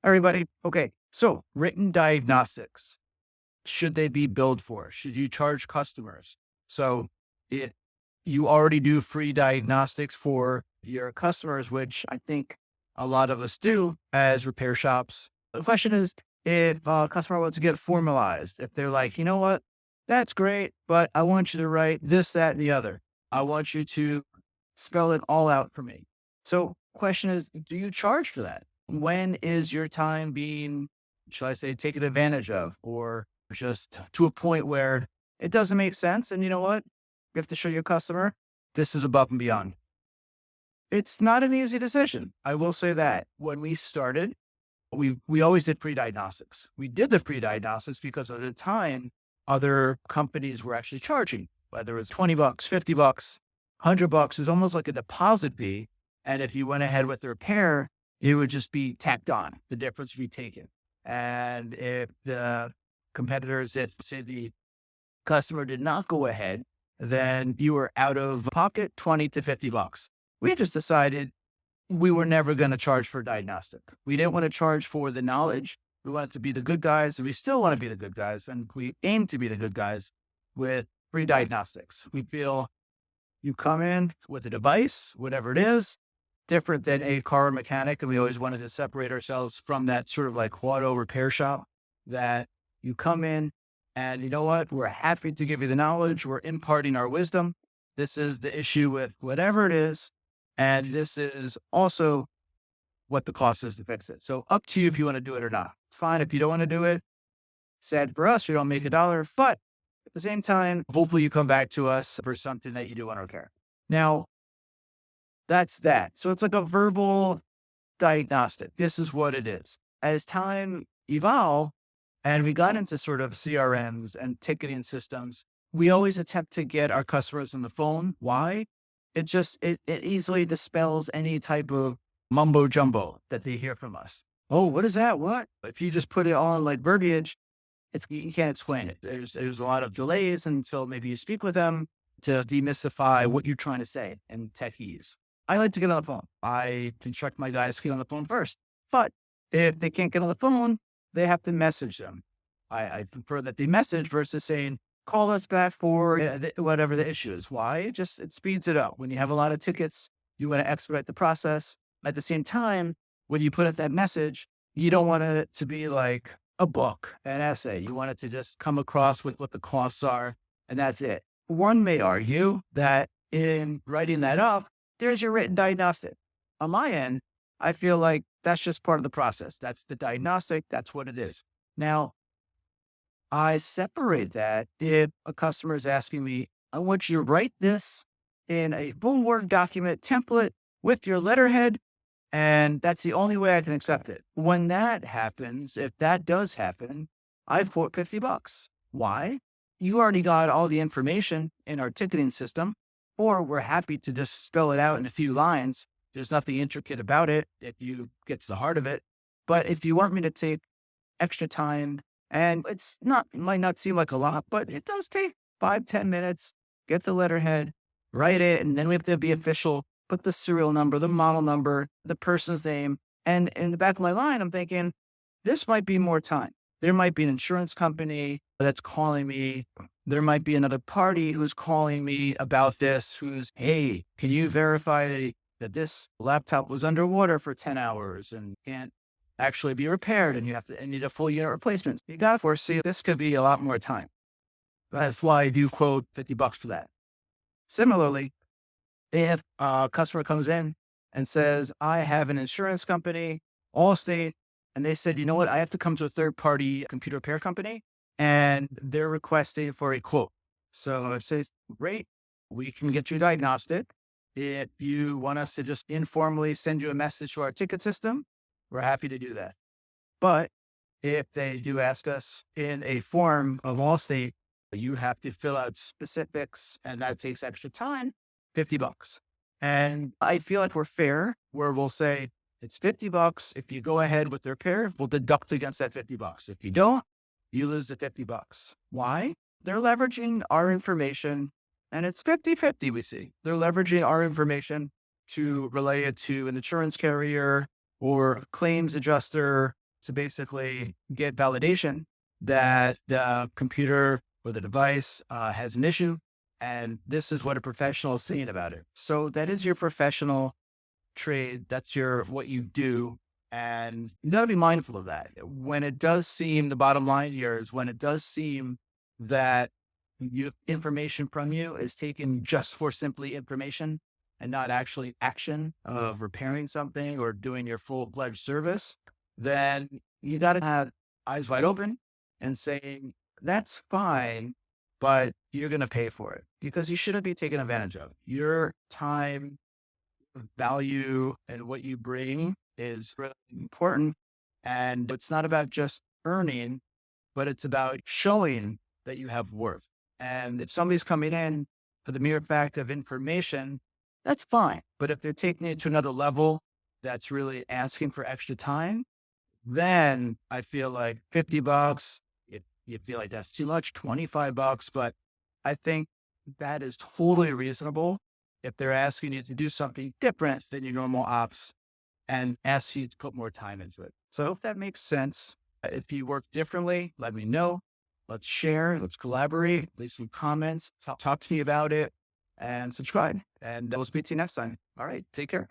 Everybody. Okay. So written diagnostics, should they be billed for? Should you charge customers? So it, you already do free diagnostics for your customers, which I think a lot of us do as repair shops. The question is, if a customer wants to get formalized, if they're like, you know what, that's great, but I want you to write this, that, and the other. I want you to spell it all out for me. So question is, do you charge for that? When is your time being, shall I say, taken advantage of, or just to a point where it doesn't make sense? And you know what? You have to show your customer this is above and beyond. It's not an easy decision. I will say that when we started, we always did pre-diagnostics. We did the pre-diagnostics because at the time, other companies were actually charging, whether it was $20, $50, $100. It was almost like a deposit fee. And if you went ahead with the repair, it would just be tacked on. The difference would be taken. And if the competitors, if say the customer did not go ahead, then you were out of pocket $20 to $50. We just decided we were never going to charge for diagnostic. We didn't want to charge for the knowledge. We wanted to be the good guys, and we still want to be the good guys. And we aim to be the good guys with free diagnostics. We feel you come in with a device, whatever it is, different than a car mechanic. And we always wanted to separate ourselves from that sort of like auto repair shop, that you come in and you know what? We're happy to give you the knowledge. We're imparting our wisdom. This is the issue with whatever it is. And this is also what the cost is to fix it. So up to you if you want to do it or not. It's fine if you don't want to do it. Sad for us, you don't make $1, but at the same time, hopefully you come back to us for something that you do want to repair. Now, that's that. So it's like a verbal diagnostic. This is what it is. As time evolved and we got into sort of CRMs and ticketing systems, we always attempt to get our customers on the phone. Why? It easily dispels any type of mumbo jumbo that they hear from us. Oh, what is that? What? If you just put it all in like verbiage, you can't explain it. There's a lot of delays until maybe you speak with them to demystify what you're trying to say in techese. I like to get on the phone. I instruct my guys to get on the phone first. But if they can't get on the phone, they have to message them. I prefer that they message versus saying, call us back for whatever the issue is. Why? It speeds it up. When you have a lot of tickets, you want to expedite the process. At the same time, when you put out that message, you don't want it to be like a book, an essay. You want it to just come across with what the costs are, and that's it. One may argue that in writing that up, there's your written diagnostic. On my end, I feel like that's just part of the process. That's the diagnostic. That's what it is. Now, I separate that if a customer is asking me, I want you to write this in a full Word document template with your letterhead, and that's the only way I can accept it. When that happens, if that does happen, I quote $50. Why? You already got all the information in our ticketing system, or we're happy to just spell it out in a few lines. There's nothing intricate about it if you get to the heart of it. But if you want me to take extra time, and it might not seem like a lot, but it does take 5-10 minutes, get the letterhead, write it, and then we have to be official, put the serial number, the model number, the person's name. And in the back of my mind, I'm thinking, this might be more time. There might be an insurance company that's calling me. There might be another party who's calling me about this, hey, can you verify that this laptop was underwater for 10 hours and can't actually be repaired, and you need a full unit replacement. You got to foresee this could be a lot more time. That's why I do quote $50 for that. Similarly, if a customer comes in and says, I have an insurance company, Allstate, and they said, you know what, I have to come to a third-party computer repair company, and they're requesting for a quote. So it says, great, we can get you diagnostic. If you want us to just informally send you a message to our ticket system, we're happy to do that. But if they do ask us in a form of Allstate, you have to fill out specifics, and that takes extra time, $50. And I feel like we're fair, where we'll say it's $50. If you go ahead with the repair, we'll deduct against that $50. If you don't, you lose the $50. Why? They're leveraging our information, and it's 50-50 we see. They're leveraging our information to relay it to an insurance carrier or a claims adjuster to basically get validation that the computer or the device has an issue. And this is what a professional is saying about it. So that is your professional trade. That's what you do. And you gotta be mindful of that. When it does seem, the bottom line here is when it does seem that information from you is taken just for simply information and not actually action of repairing something or doing your full-fledged service, then you got to have eyes wide open and saying, that's fine, but you're going to pay for it because you shouldn't be taken advantage of. Your time, value, and what you bring is really important. And it's not about just earning, but it's about showing that you have worth. And if somebody's coming in for the mere fact of information, that's fine. But if they're taking it to another level, that's really asking for extra time, then I feel like $50, you feel like that's too much, $25, but I think that is totally reasonable if they're asking you to do something different than your normal ops and ask you to put more time into it. So I hope that makes sense. If you work differently, let me know. Let's share, let's collaborate, leave some comments, talk to me about it, and subscribe. And we'll speak to you next time. All right, take care.